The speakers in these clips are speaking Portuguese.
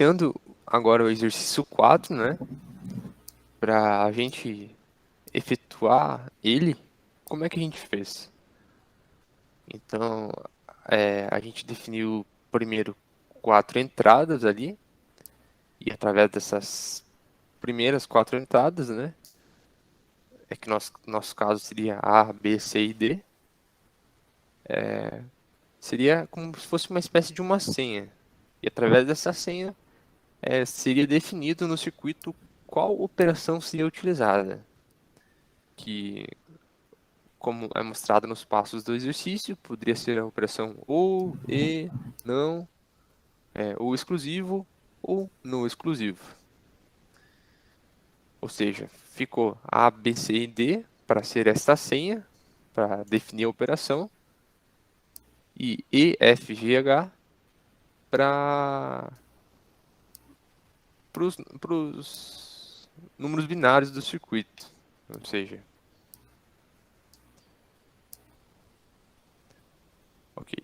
Iniciando agora o exercício 4, né? Para a gente efetuar ele, como é que a gente fez? Então, a gente definiu primeiro 4 entradas ali, e através dessas primeiras 4 entradas, né? É que nosso caso seria A, B, C e D. Seria como se fosse uma espécie de uma senha. E através dessa senha, seria definido no circuito qual operação seria utilizada. Que, como é mostrado nos passos do exercício, poderia ser a operação ou, e, não, ou exclusivo, ou não exclusivo. Ou seja, ficou A, B, C e D para ser esta senha, para definir a operação, e E, F, G, H para os números binários do circuito. Ou seja, ok.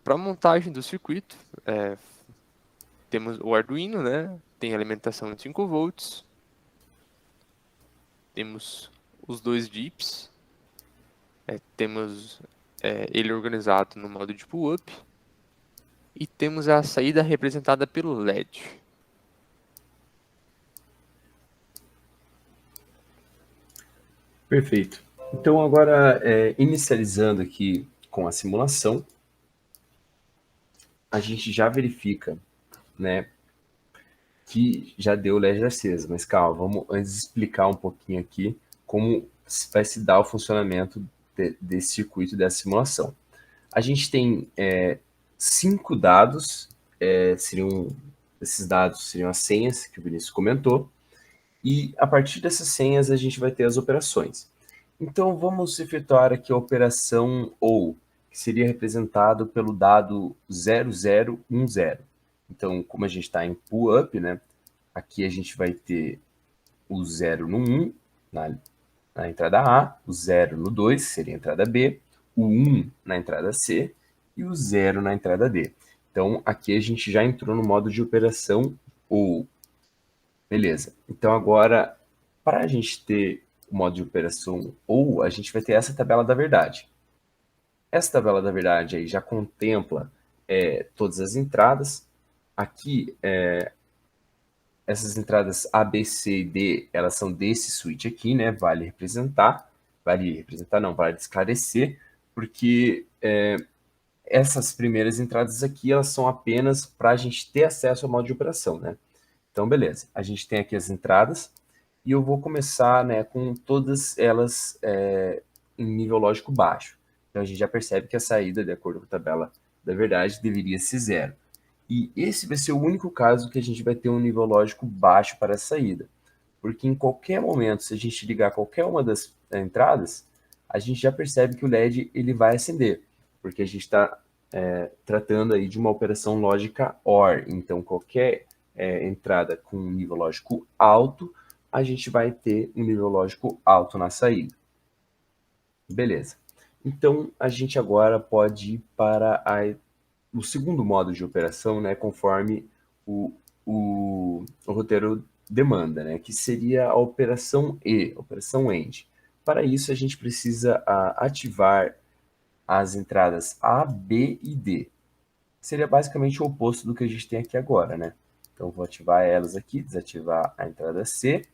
Para a montagem do circuito, temos o Arduino, né? Tem alimentação de 5 volts. Temos os dois dips. Temos ele organizado no modo de pull-up. E temos a saída representada pelo LED. Perfeito. Então, agora, inicializando aqui com a simulação, a gente já verifica, né, que já deu LED acesa. Mas calma, vamos antes explicar um pouquinho aqui como vai se dar o funcionamento desse circuito, dessa simulação. A gente tem 5 dados, esses dados seriam as senhas que o Vinícius comentou, e a partir dessas senhas a gente vai ter as operações. Então vamos efetuar aqui a operação OU, que seria representado pelo dado 0010. Então, como a gente está em pull-up, né, aqui a gente vai ter o 0 no 1 na entrada A, o 0 no 2, seria a entrada B, o 1 na entrada C e o 0 na entrada D. Então, aqui a gente já entrou no modo de operação OU. Beleza. Então, agora, para a gente ter o modo de operação OU, a gente vai ter essa tabela da verdade. Essa tabela da verdade aí já contempla todas as entradas. Aqui, essas entradas A, B, C e D, elas são desse switch aqui, né? Vale representar não, vale esclarecer, porque essas primeiras entradas aqui, elas são apenas para a gente ter acesso ao modo de operação, né? Então, beleza. A gente tem aqui as entradas e eu vou começar, né, com todas elas em nível lógico baixo. Então, a gente já percebe que a saída, de acordo com a tabela da verdade, deveria ser 0. E esse vai ser o único caso que a gente vai ter um nível lógico baixo para a saída. Porque em qualquer momento, se a gente ligar qualquer uma das entradas, a gente já percebe que o LED ele vai acender, porque a gente está tratando aí de uma operação lógica OR. Então, qualquer entrada com um nível lógico alto, a gente vai ter um nível lógico alto na saída. Beleza. Então, a gente agora pode ir para o segundo modo de operação, né, conforme o roteiro demanda, né, que seria a operação E, operação AND. Para isso, a gente precisa ativar as entradas A, B e D. Seria basicamente o oposto do que a gente tem aqui agora, né? Então, vou ativar elas aqui, desativar a entrada C.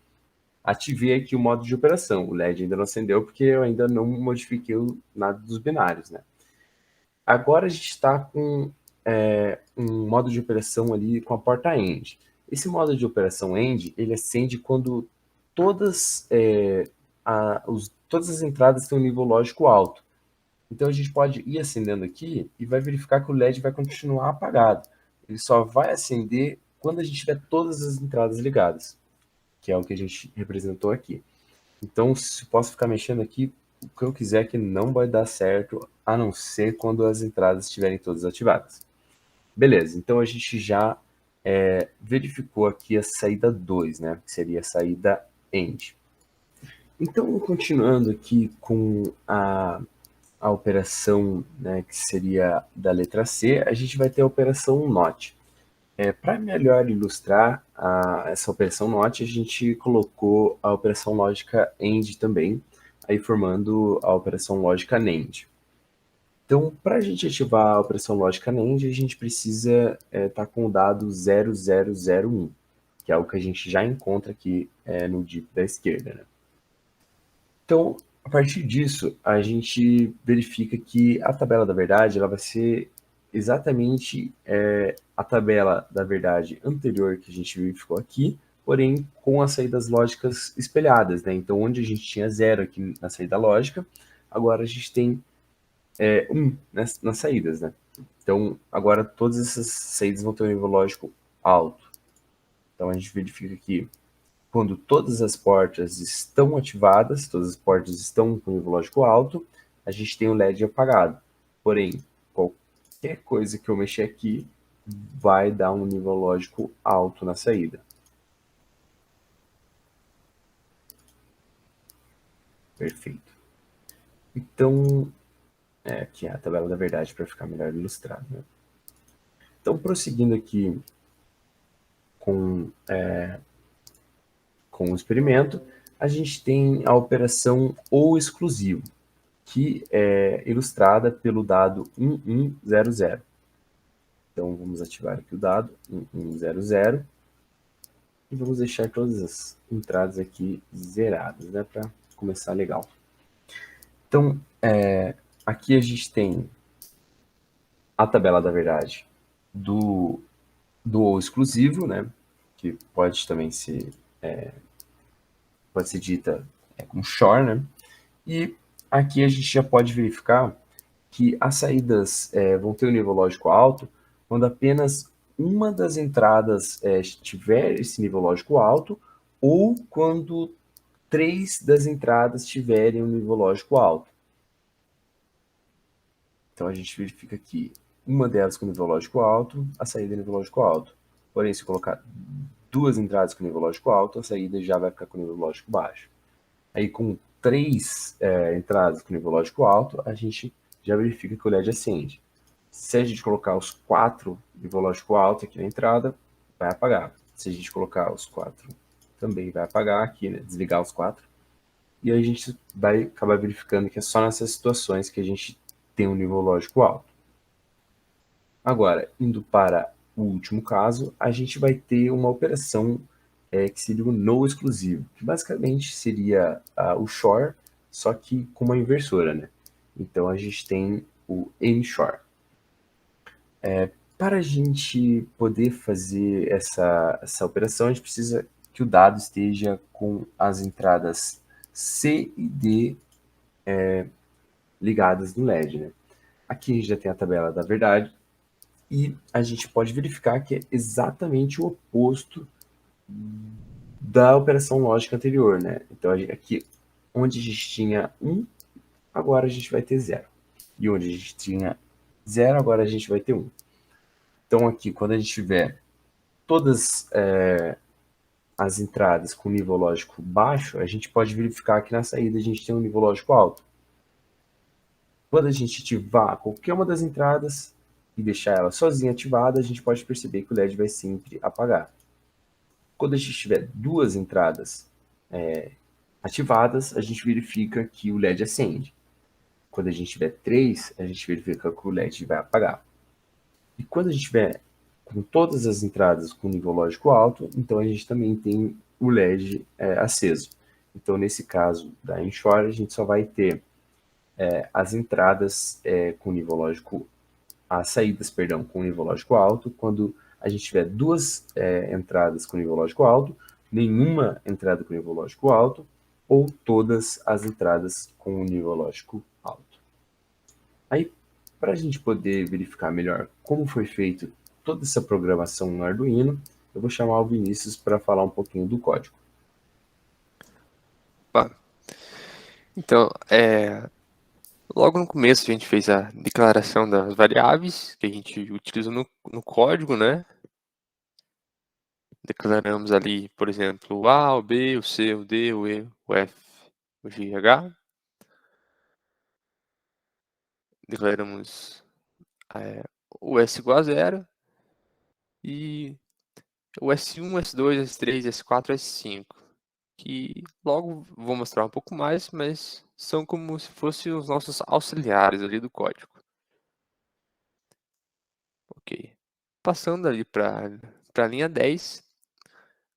Ativei aqui o modo de operação. O LED ainda não acendeu porque eu ainda não modifiquei nada dos binários, né? Agora a gente está com um modo de operação ali com a porta AND. Esse modo de operação AND, ele acende quando todas, todas as entradas têm um nível lógico alto. Então a gente pode ir acendendo aqui e vai verificar que o LED vai continuar apagado. Ele só vai acender quando a gente tiver todas as entradas ligadas, que é o que a gente representou aqui. Então, se posso ficar mexendo aqui o que eu quiser, que não vai dar certo, a não ser quando as entradas estiverem todas ativadas. Beleza, então a gente já verificou aqui a saída 2, né? Que seria a saída AND. Então, continuando aqui com a operação, né, que seria da letra C, a gente vai ter a operação NOT. Para melhor ilustrar essa operação NOT, a gente colocou a operação lógica AND também, aí formando a operação lógica NAND. Então, para a gente ativar a operação lógica NAND, a gente precisa estar com o dado 0001, que é o que a gente já encontra aqui no DIP da esquerda, né? Então, a partir disso, a gente verifica que a tabela da verdade ela vai ser exatamente a tabela da verdade anterior que a gente verificou aqui, porém com as saídas lógicas espelhadas, né? Então, onde a gente tinha 0 aqui na saída lógica, agora a gente tem 1 nas saídas, né? Então, agora todas essas saídas vão ter um nível lógico alto. Então, a gente verifica que quando todas as portas estão ativadas, todas as portas estão com nível lógico alto, a gente tem o LED apagado. Porém, qualquer coisa que eu mexer aqui vai dar um nível lógico alto na saída. Perfeito. Então, aqui é a tabela da verdade para ficar melhor ilustrado, né? Então, prosseguindo aqui com o experimento, a gente tem a operação ou exclusivo, que é ilustrada pelo dado 1100. Então, vamos ativar aqui o dado 1100 e vamos deixar todas as entradas aqui zeradas, né, para começar legal. Então, aqui a gente tem a tabela da verdade do ou exclusivo, né, que pode também ser dita com shor, né, e aqui a gente já pode verificar que as saídas vão ter um nível lógico alto quando apenas uma das entradas tiver esse nível lógico alto ou quando 3 das entradas tiverem um nível lógico alto. Então a gente verifica que uma delas com nível lógico alto, a saída é nível lógico alto. Porém, se colocar 2 entradas com nível lógico alto, a saída já vai ficar com nível lógico baixo. Aí com 3 entradas com nível lógico alto, a gente já verifica que o LED acende. Se a gente colocar os 4 nível lógico alto aqui na entrada, vai apagar. Se a gente colocar os 4, também vai apagar aqui, né? Desligar os 4. E a gente vai acabar verificando que é só nessas situações que a gente tem um nível lógico alto. Agora, indo para o último caso, a gente vai ter uma operação que seria o no exclusivo, que basicamente seria o shor, só que com uma inversora, né? Então a gente tem o n-shor. Para a gente poder fazer essa operação, a gente precisa que o dado esteja com as entradas C e D ligadas no LED, né? Aqui a gente já tem a tabela da verdade e a gente pode verificar que é exatamente o oposto da operação lógica anterior, né? Então aqui onde a gente tinha 1, agora a gente vai ter 0. E onde a gente tinha 0, agora a gente vai ter 1. Então aqui, quando a gente tiver todas as entradas com nível lógico baixo, a gente pode verificar que na saída a gente tem um nível lógico alto. Quando a gente ativar qualquer uma das entradas e deixar ela sozinha ativada, a gente pode perceber que o LED vai sempre apagar. Quando a gente tiver 2 entradas ativadas, a gente verifica que o LED acende. Quando a gente tiver 3, a gente verifica que o LED vai apagar. E quando a gente tiver com todas as entradas com nível lógico alto, então a gente também tem o LED aceso. Então, nesse caso da Ensure, a gente só vai ter as entradas com nível lógico, as saídas, perdão, com nível lógico alto, quando a gente tiver 2 entradas com nível lógico alto, nenhuma entrada com nível lógico alto, ou todas as entradas com nível lógico alto. Aí, para a gente poder verificar melhor como foi feito toda essa programação no Arduino, eu vou chamar o Vinícius para falar um pouquinho do código. Então, logo no começo a gente fez a declaração das variáveis que a gente utiliza no código, né? Declaramos ali, por exemplo, o A, o B, o C, o D, o E, o F, o G e H. Declaramos o S igual a 0 e o S1, S2, S3, S4, S5, que logo vou mostrar um pouco mais, mas são como se fossem os nossos auxiliares ali do código. Ok. Passando ali para a linha 10,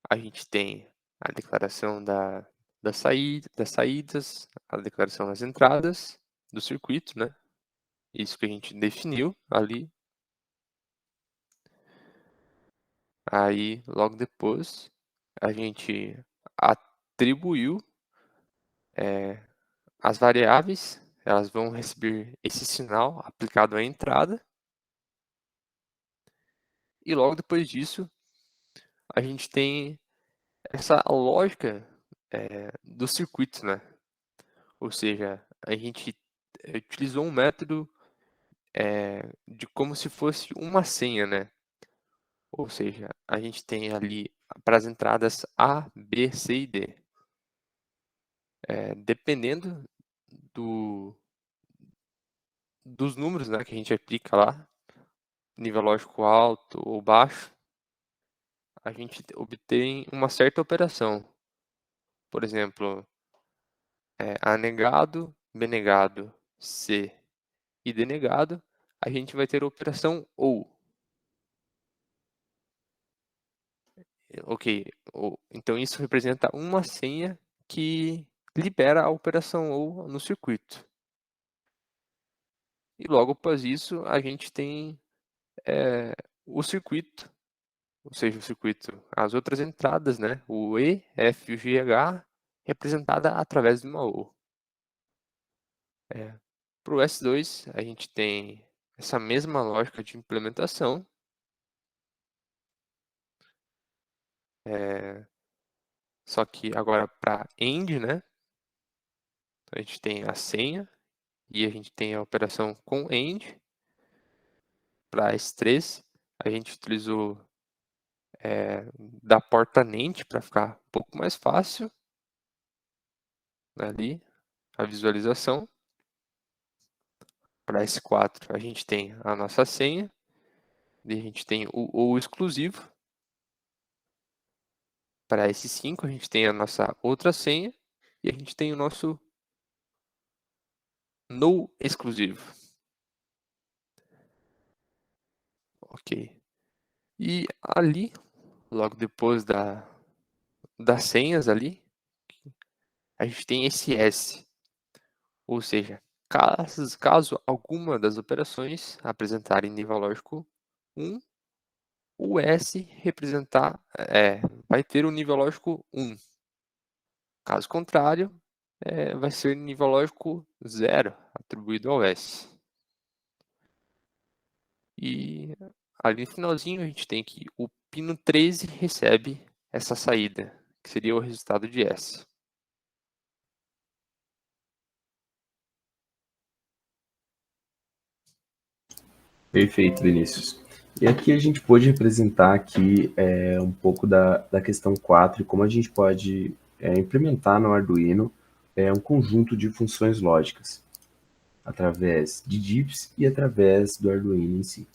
a gente tem a declaração das saídas, a declaração das entradas do circuito, né? Isso que a gente definiu ali. Aí, logo depois, a gente atribuiu as variáveis, elas vão receber esse sinal aplicado à entrada. E logo depois disso, a gente tem essa lógica do circuito, né? Ou seja, a gente utilizou um método de como se fosse uma senha, né? Ou seja, a gente tem ali para as entradas A, B, C e D. Dependendo dos números, né, que a gente aplica lá, nível lógico alto ou baixo, a gente obtém uma certa operação. Por exemplo, A negado, B negado, C e D negado, a gente vai ter a operação OU. Ok, então isso representa uma senha que libera a operação OU no circuito. E logo após isso, a gente tem o circuito, ou seja, o circuito, as outras entradas, né? O E, F e o G e H, representada através de uma OU. Para o S2, a gente tem essa mesma lógica de implementação, só que agora para AND, né? A gente tem a senha e a gente tem a operação com AND. Para S3, a gente utilizou da porta NAND para ficar um pouco mais fácil ali a visualização. Para S4, a gente tem a nossa senha, e a gente tem o exclusivo. Para S5, a gente tem a nossa outra senha e a gente tem o nosso no exclusivo. Ok. E ali, logo depois das senhas ali, a gente tem esse S. Ou seja, caso alguma das operações apresentarem nível lógico 1, o S vai ter o nível lógico 1. Caso contrário, vai ser nível lógico 0 atribuído ao S. E ali no finalzinho a gente tem que o pino 13 recebe essa saída, que seria o resultado de S. Perfeito, Vinícius. E aqui a gente pôde representar aqui um pouco da questão 4 e como a gente pode implementar no Arduino um conjunto de funções lógicas através de DIPs e através do Arduino em si.